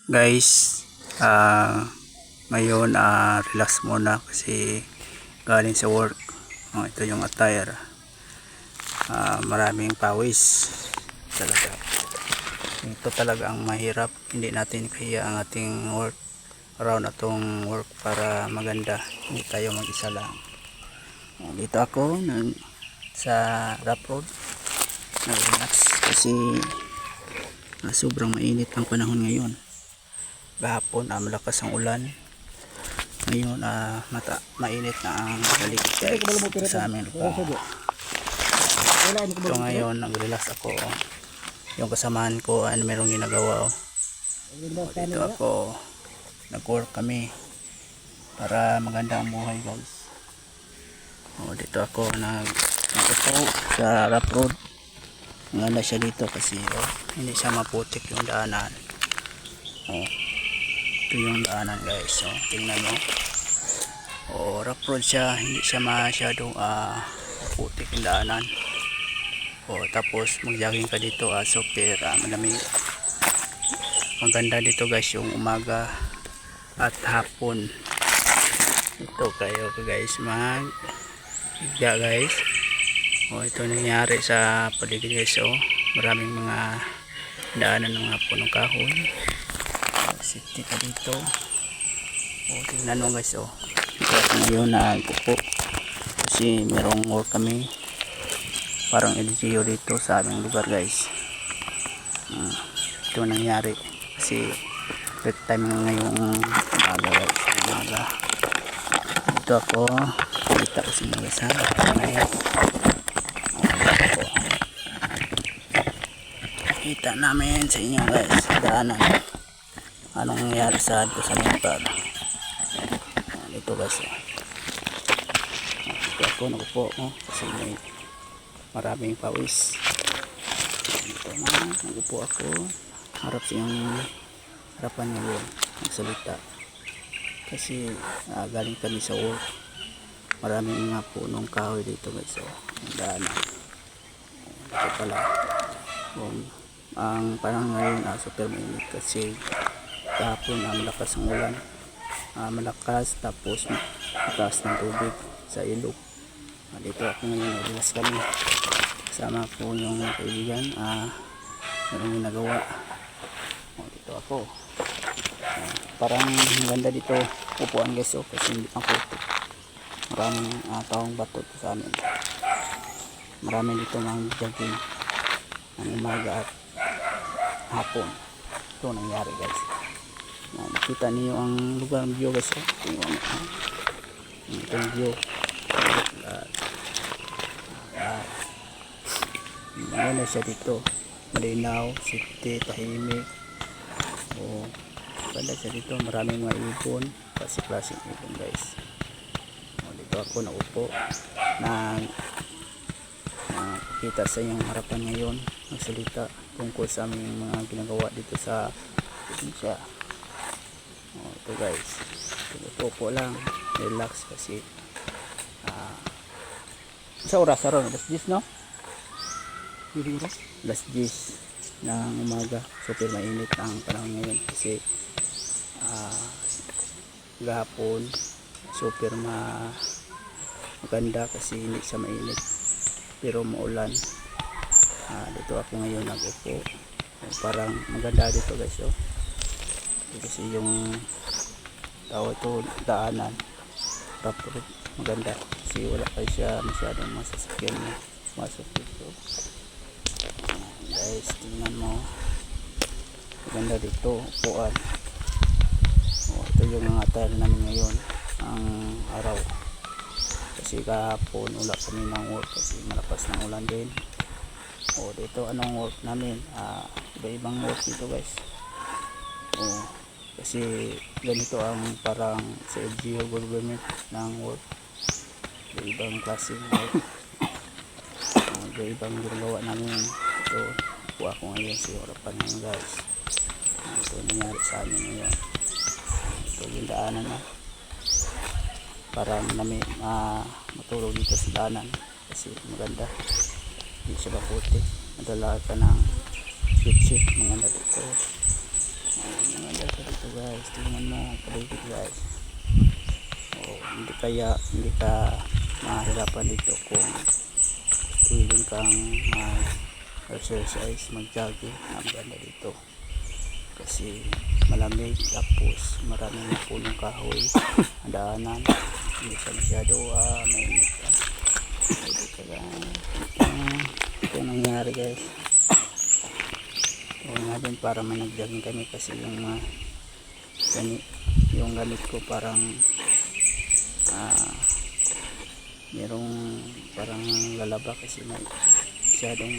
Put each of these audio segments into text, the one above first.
Guys, ngayon relax muna kasi galing sa work. Ito yung attire. Maraming pawis talaga. Ito talaga ang mahirap. Hindi natin kaya ang ating work around atong work para maganda. Hindi tayo mag-isa lang. Dito ako sa rough road, nag-relax kasi sobrang mainit ang panahon ngayon. Kahapon malakas ang ulan. Ngayon mainit na ang balik sa amin po. Ito ngayon nag-relax ako. Yung kasamaan ko merong ginagawa. Dito ako nag-work kami para maganda ang buhay, guys. Dito ako nag-upo sa rough road. Maganda siya dito kasi hindi siya maputik yung daanan. Ito yung daanan, guys. Tingnan mo. Rough road siya, hindi siya masyadong putik yung daanan. Tapos mag-jogging ka dito super malamig. Maganda dito, guys, yung umaga at hapon. Ito kayo, guys, mag-higa, guys. Ito nangyari sa paligid, guys. Maraming mga daanan ng mga punong kahoy. Safety ka dito. Tingnan mo, guys. Ngayon nagpupo kasi merong work kami, parang LGU dito sa aming lugar, guys. Ito nangyari kasi break time ngayong umaga, guys. Dito ako kita ko sa mga sa kita namin sa inyo, guys, daanan anong nangyari sa lugar dito, guys. Dito ako nagupo kasi may maraming pawis. Dito nagupo ako harap sa yung harapan ngayon magsalita kasi galing kami sa work. Maraming mga punong kahoy dito, guys. Daanan dito pala. Ang parang ngayon super mainit kasi kahapon malakas ang ulan, malakas, tapos mataas ng tubig sa ilog. Dito ako ngayon, naglas kami kasama ko yung kaibigan, yung ginagawa. Dito ako parang maganda dito upuan, guys, kasi hindi pang putik. Maraming taong batot sa amin. Marami dito mga jogging ng umaga at hapon. Ito nangyari, guys. Nakita niyo ang lugar ng view, guys. Ito yung view. Maganda siya dito. Malinaw, safety, tahimik. Maganda siya dito. Maraming mga ibon. Klase-klaseng ibon, guys. Dito ako naupo. Kita sa iyong harapan ngayon. Magsalita tungkol sa aming mga ginagawa dito sa probinsya. Ito, guys, tupo lang, relax kasi sa oras aron alas 10, no? Alas 10 ng umaga. Super mainit ang panahon ngayon kasi gahapon super maganda kasi hindi siya mainit pero maulan. Dito ako ngayon nag-upo. Parang maganda dito, guys. Kasi yung tao ito daanan tapos maganda kasi wala pa siya masyadong masasakyan na masok dito. Guys, tingnan mo, maganda dito upuan. Ito yung mga attire namin ngayon ang araw kasi kahapon wala kami ng work kasi malakas ng ulan din. Dito anong work namin, iba-ibang work dito, guys. Kasi ganito ang parang sa LGU government ng work, ibang klaseng work. Ibang ginagawa namin. Ito po ako ngayon sa harapan ngayon, guys. Ito nangyari sa amin ngayon. Ito yung daanan na parang matulog dito sa daanan kasi maganda, hindi siya maputi. Madala ka ng sweet maganda dito. Maganda dito guys, tingnan mo paligid guys. Hindi ka mahirapan dito kung willing kang exercise, mag-jogging. Ang ganda dito kasi malamig, tapos maraming punong kahoy ang daanan, hindi siya masyado mainit pwede ka lang. Ito nangyari guys, ito nga din para may nag-jogging kami kasi yung gamit ko parang merong parang lalaba kasi may masyadong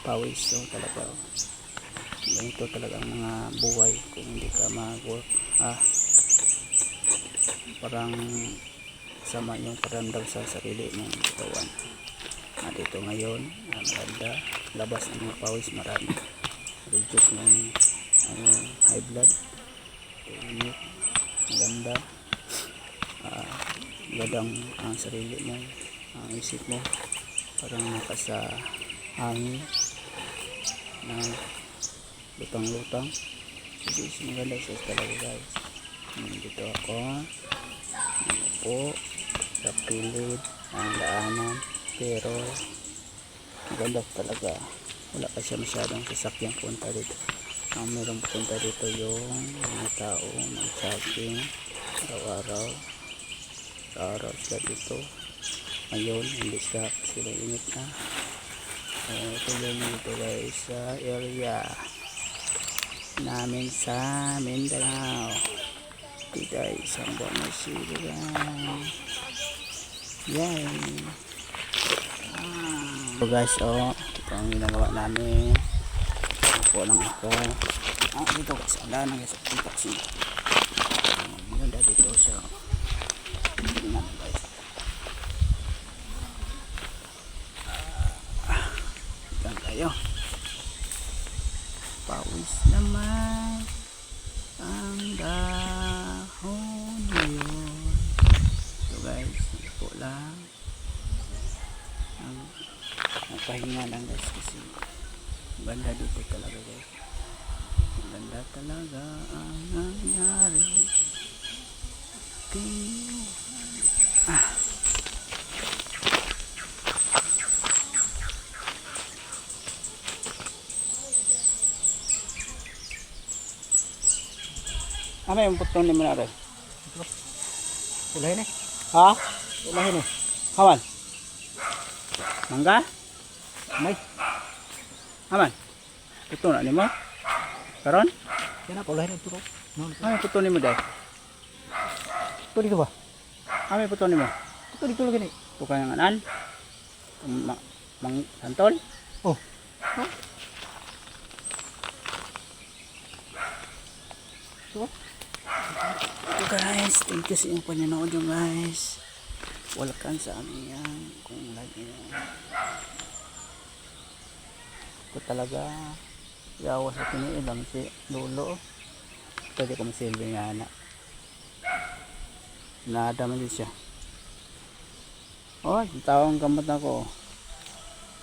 pawis. So talaga ganito talaga ang mga buhay kung hindi ka mag-work, parang sama yung paramdam sa sarili mong katawan. Dito ngayon maganda, labas ng mga pawis, marami reduce ng high blood, init, maganda, gadang ang sarili mo, ang isip mo parang nakasa hangin na lutang-lutang. Kasi maganda siya talaga guys. Dito ako po sa pilid ang daanan, pero maganda talaga, wala pa siya masyadong sasakyan punta dito. Ang meron punta dito yung mga tao mag-jogging araw-araw sila dito. Ngayon hindi siya kasi mainit na. Ito yung dito guys sa area namin sa Mindanao. Ito guys ang Buenos Aires guys. Yan. So guys, ito ang ginagawa namin. Po lang ako. Dito guys, wala na guys. Maganda dito siya. Tingnan guys. Tingnan tayo. Pawis naman ang dahon ngayon. So guys, po lang. Pahinga lang guys kasi ganda dito talaga guys. Ganda talaga ang nangyari. Ano yung putong ni mo na rin? Ulahin eh. Ha? Ulahin eh. Kawan? Mangga? May. Aman? Putong na ni mo? Karon? Yan ako, ulahin ito. Ano yung putong ni mo dahil? Ito dito ba? Ano yung putong ni mo? Ito dito lagi ni. Ito kayang anan? Santol? Oh. Ito ba? So guys, thank you sa inyong panonood nyo guys. Welcome sa amin yan. Kung lagi yan. Ito talaga yawa sa piniilang si Lolo. Pwede ko masilbi nga na. Nadama din siya. Tawang gamot ako.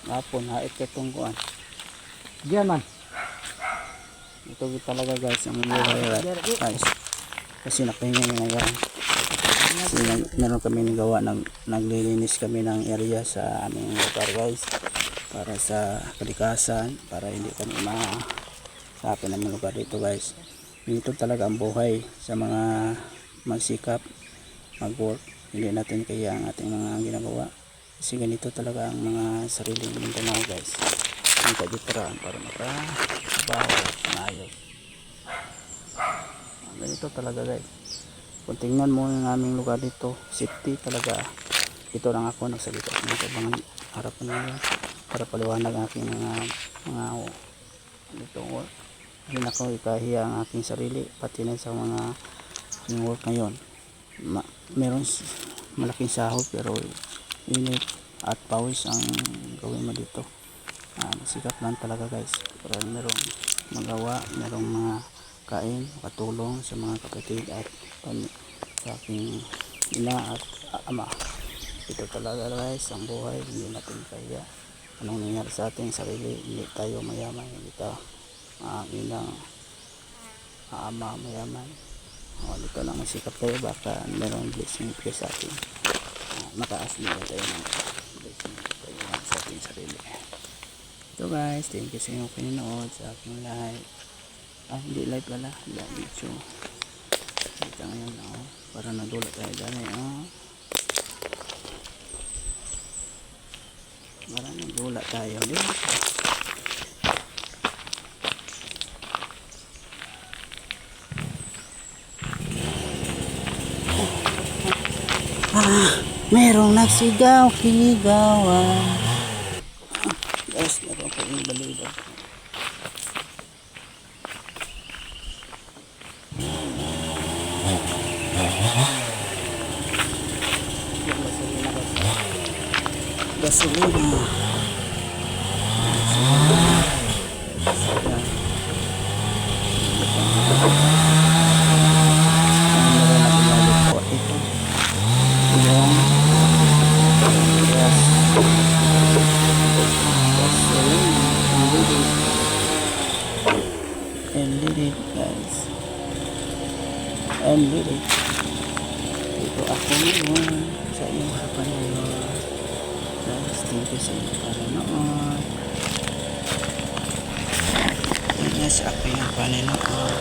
Ngapon, hait ka itong kuhan. Diyan man. Ito talaga guys, ang buhay guys. Kasi nakahinga na yan. Kasi meron kami nagawa, naglilinis kami ng area sa aming lugar guys. Para sa kalikasan, para hindi kami masapin ng lugar dito guys. Dito talaga ang buhay sa mga magsikap, mag-work. Hindi natin kaya ang ating mga ginagawa. Kasi ganito talaga ang mga sariling Mindanao guys. Ang kagitaraan para makabaho na ayos. Ganito talaga guys. Kung tingnan mo yung aming lugar dito, safety talaga. Ito lang ako nagsalita sa mga harapan nila para paliwanag ang aking mga dito work. Hindi na ako ikahiya ang aking sarili, pati na sa mga work ngayon. Meron malaking sahod pero init at pawis ang gawin mo dito. Masikap lang talaga guys. Para merong magawa, merong mga kain, katulong sa mga kapatid at sa aking ina at ama. Ito talaga guys ang buhay, hindi natin kaya anong nangyari sa ating sarili. Hindi tayo mayaman, hindi tayo ilang mayaman. Dito lang masikap tayo, baka merong blessing kayo sa atin. Mataas nila tayo ng blessing tayo sa ating sarili. So guys, thank you sa inyong pinanood sa aking live. Hindi live pala, live video. Dito ngayon, para nadulat tayo dyan para nadulat tayo dito. Merong nagsigaw, kinigawan. Guys, meron ko yung balido. Gasolina. Unlimited guys, unlimited. Dito ako ngayon sa inyong harapan ngayon. Guys, thank you sa inyong panonood. Yan sa aking panonood.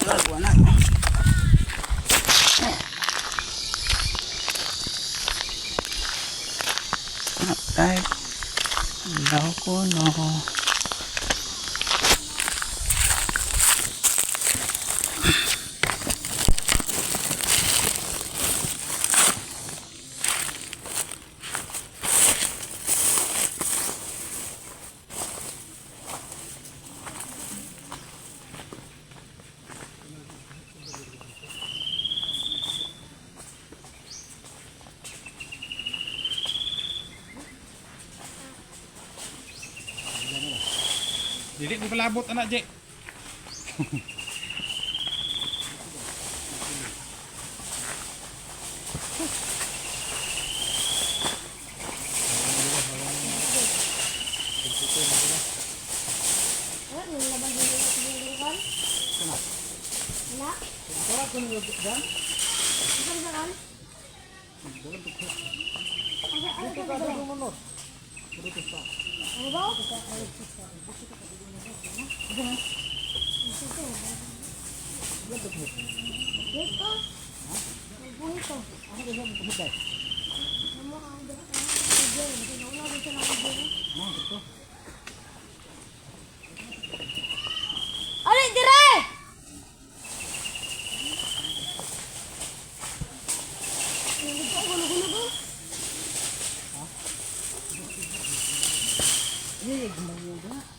Lagwa na. Ay, daw ko no. Dili ko palabot anak Jek. Alin dire! Iya, gimana